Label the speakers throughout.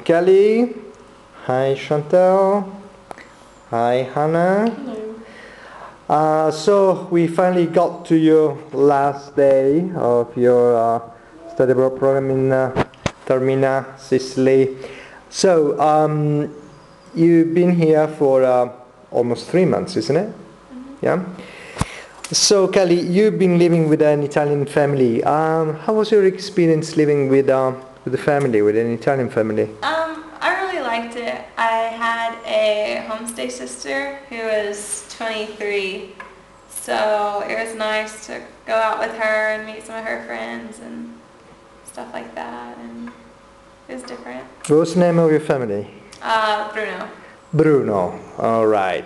Speaker 1: Kelly. Hi, Chantal. Hi, Hannah.
Speaker 2: Hello.
Speaker 1: So we finally got to your last day of your study abroad program in TAORMINA, Sicily. So you've been here for almost 3 months, isn't it?
Speaker 2: Mm-hmm.
Speaker 1: Yeah. So Kelly, you've been living with an Italian family. How was your experience living with the family, with an Italian family?
Speaker 2: I really liked it. I had a homestay sister who was 23, so it was nice to go out with her and meet some of her friends and stuff like that, and it was different.
Speaker 1: What was the name of your family?
Speaker 2: Bruno.
Speaker 1: Bruno. All right.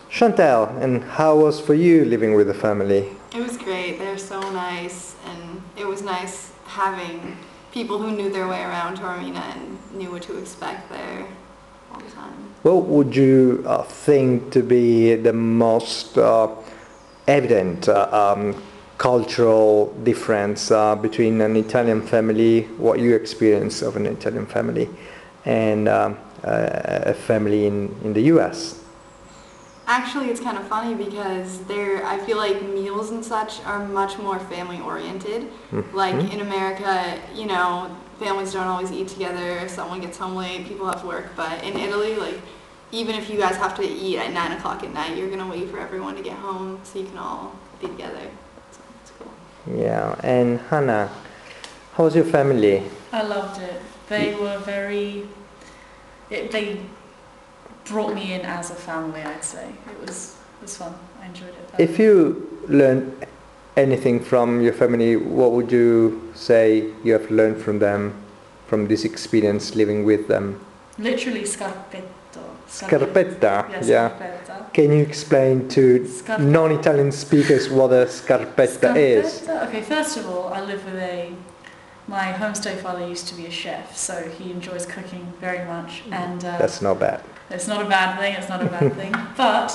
Speaker 1: Chantal, and how was for you living with the family?
Speaker 3: It was great. They're so nice, and it was nice having people who knew their way around TAORMINA and knew what to expect there all the time.
Speaker 1: What would you think to be the most evident cultural difference between an Italian family, what you experience of an Italian family, and a family in the US?
Speaker 3: Actually, it's kind of funny because I feel like meals and such are much more family oriented.
Speaker 1: Mm-hmm.
Speaker 3: Like in America, you know, families don't always eat together. If someone gets home late, people have work. But in Italy, like, even if you guys have to eat at 9 o'clock at night, you're gonna wait for everyone to get home so you can all be together. So it's cool.
Speaker 1: Yeah, and Hannah, how was your family?
Speaker 4: I loved it. They were they brought me in as a family, I'd say. It was fun. I enjoyed it.
Speaker 1: If you learned anything from your family, what would you say you have learned from them, from this experience living with them?
Speaker 4: Literally scarpetto.
Speaker 1: Scarpetta?
Speaker 4: Yes,
Speaker 1: Yeah.
Speaker 4: scarpetta.
Speaker 1: Can you explain to
Speaker 4: Scarpetta.
Speaker 1: non-Italian speakers what a scarpetta is?
Speaker 4: Okay, first of all, I live with my homestay father used to be a chef, so he enjoys cooking very much, and
Speaker 1: That's not bad.
Speaker 4: it's not a bad thing, it's not a bad thing. But,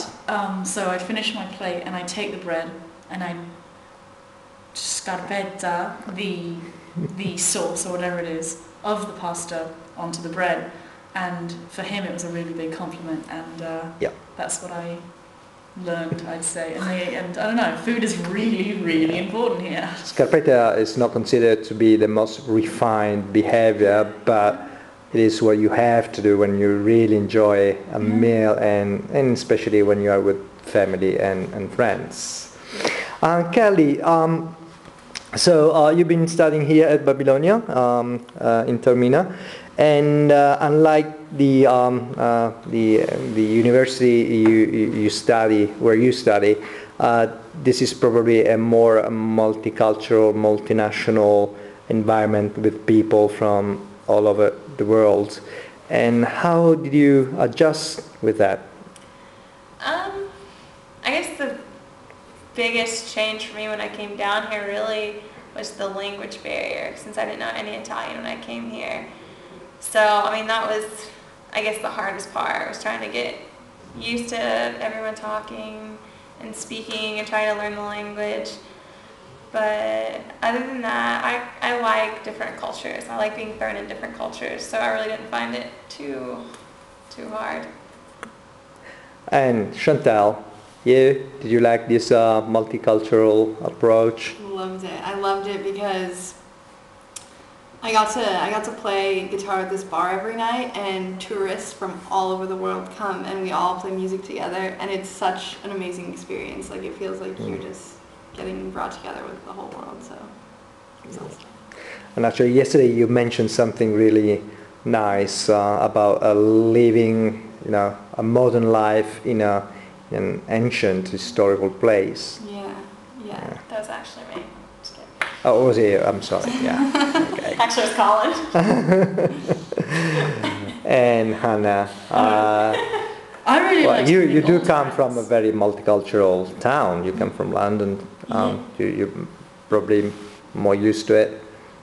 Speaker 4: so I finish my plate and I take the bread and I scarpetta the sauce or whatever it is of the pasta onto the bread. And for him it was a really big compliment, and that's what I learned, I'd say. And I don't know, food is really, really important here.
Speaker 1: Scarpetta is not considered to be the most refined behavior, but it is what you have to do when you really enjoy a meal, and especially when you are with family and friends. Kelly, so you've been studying here at Babylonia in TAORMINA, and unlike the university where you study, this is probably a more multicultural, multinational environment with people from all over the world. And how did you adjust with that?
Speaker 2: I guess the biggest change for me when I came down here really was the language barrier, since I didn't know any Italian when I came here. So, I mean, that was, I guess, the hardest part, was trying to get used to everyone talking and speaking and trying to learn the language. But other than that, I like different cultures. I like being thrown in different cultures, so I really didn't find it too hard.
Speaker 1: And Chantal, did you like this multicultural approach?
Speaker 3: Loved it. I loved it because I got to play guitar at this bar every night, and tourists from all over the world come and we all play music together, and it's such an amazing experience. Like, it feels like you're just getting brought together with the whole world, so it's awesome.
Speaker 1: And actually yesterday you mentioned something really nice about living, a modern life in an ancient historical place.
Speaker 3: Yeah.
Speaker 2: That was actually me. Just kidding.
Speaker 1: Oh, was it? I'm sorry. Yeah. Okay.
Speaker 2: Actually, it was Colin.
Speaker 1: And Hannah,
Speaker 4: I really like
Speaker 1: you do come from a very multicultural town. You come from London. You're probably more used to it.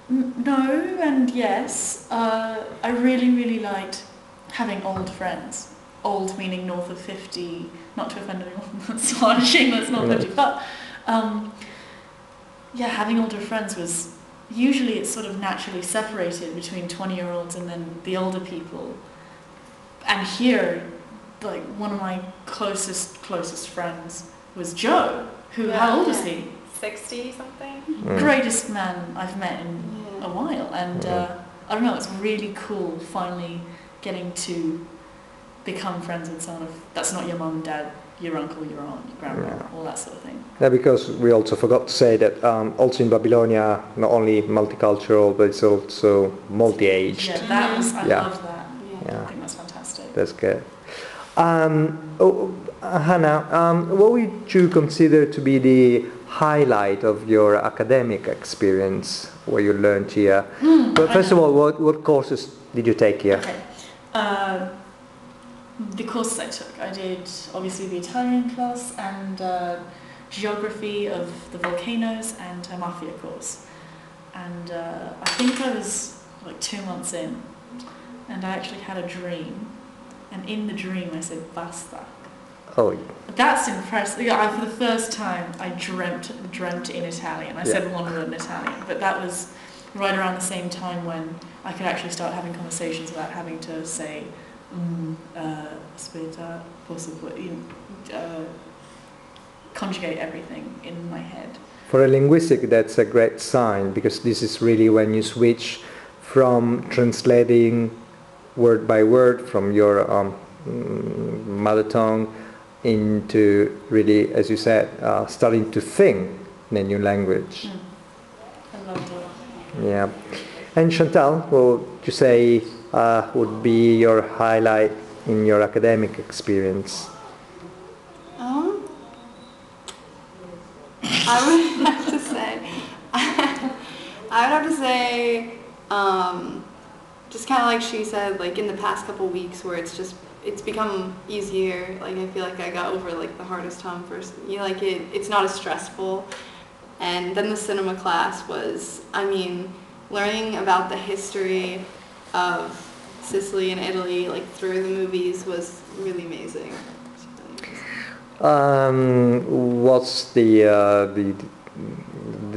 Speaker 4: No and yes. I really, really liked having old friends. Old meaning north of 50, not to offend anyone that's watching that's not 50, but having older friends was usually it's sort of naturally separated between 20-year-olds and then the older people. And here, like, one of my closest friends was Joe, who, how old is he?
Speaker 2: 60 something.
Speaker 4: Greatest man I've met in a while. And I don't know, it's really cool finally getting to become friends with someone that's not your mum and dad, your uncle, your aunt, your grandma, all that sort of thing.
Speaker 1: Yeah, because we also forgot to say that also in Babylonia, not only multicultural, but it's also multi-aged.
Speaker 4: Yeah, that was, I love that.
Speaker 1: Yeah.
Speaker 4: I think that's fantastic.
Speaker 1: That's good. Hannah, what would you consider to be the highlight of your academic experience, what you learned here? But first of all, what courses did you take here?
Speaker 4: Okay. The courses I took, I did obviously the Italian class and geography of the volcanoes and a mafia course. And I think I was like 2 months in, and I actually had a dream, and in the dream I said basta.
Speaker 1: Oh,
Speaker 4: that's impressive. Yeah, for the first time I dreamt in Italian. I said one word in Italian, but that was right around the same time when I could actually start having conversations without having to say aspetta, posso, conjugate everything in my head.
Speaker 1: For a linguistic, that's a great sign, because this is really when you switch from translating word by word from your mother tongue into really, as you said, starting to think in a new language.
Speaker 4: I loved it.
Speaker 1: Yeah. And Chantal, what would you say would be your highlight in your academic experience?
Speaker 3: I would have to say, just kind of like she said, like in the past couple weeks where it's become easier. Like I feel like I got over like the hardest time first. You know, like it's not as stressful. And then the cinema class was, I mean, learning about the history of Sicily and Italy, like through the movies, was really amazing.
Speaker 1: What's the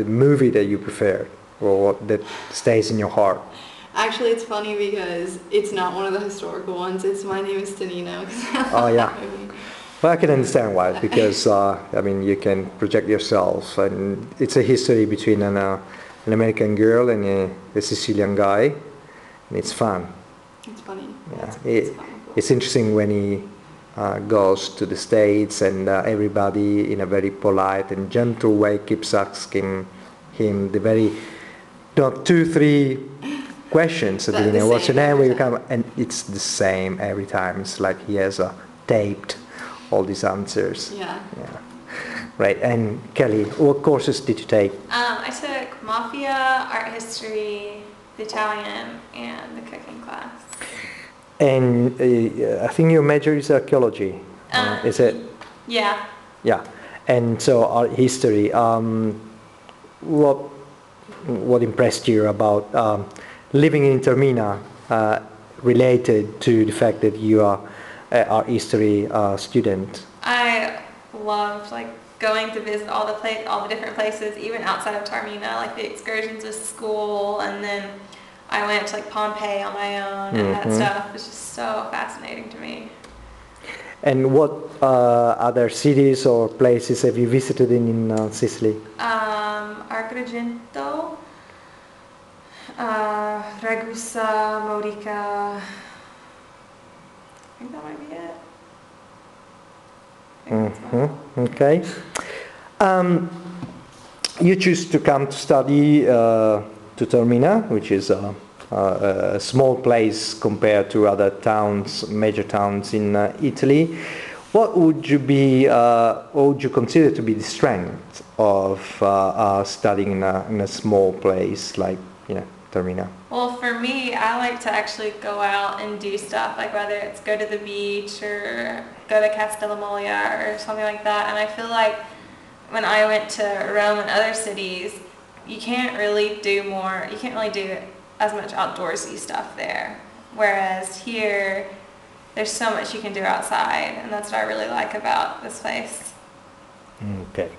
Speaker 1: movie that you prefer, or what that stays in your heart?
Speaker 3: Actually, it's funny because it's not one of the historical ones. It's My Name is Tonino.
Speaker 1: Oh yeah. Well, I can understand why, because I mean, you can project yourself, and it's a history between an American girl and a Sicilian guy, and it's fun.
Speaker 3: It's funny.
Speaker 1: Yeah,
Speaker 3: it's fun.
Speaker 1: It's interesting when he goes to the States, and everybody in a very polite and gentle way keeps asking him the very, not 2-3 questions. What's your name? Where you come? And it's the same every time. It's like he has taped all these answers.
Speaker 3: Yeah.
Speaker 1: Right. And Kelly, what courses did you take?
Speaker 2: I took Mafia, Art History, the Italian, and the cooking class.
Speaker 1: And I think your major is archaeology. Is it?
Speaker 2: Yeah.
Speaker 1: Yeah. And so art history. What impressed you about living in Taormina, related to the fact that you are an art history student?
Speaker 2: I loved like going to visit all the different places, even outside of Taormina, like the excursions with school, and then I went to like Pompeii on my own, and that stuff was just so fascinating to me.
Speaker 1: And what other cities or places have you visited in Sicily?
Speaker 2: Agrigento, Ragusa, Modica. I think that might be it.
Speaker 1: Okay. You choose to come to study to Taormina, which is a small place compared to other towns, major towns in Italy. What would you consider to be the strength of studying in a small place like Taormina?
Speaker 2: Well, for me, I like to actually go out and do stuff, like whether it's go to the beach or go to Castellamolia or something like that. And I feel like when I went to Rome and other cities, you can't really do as much outdoorsy stuff there. Whereas here, there's so much you can do outside, and that's what I really like about this place.
Speaker 1: Okay.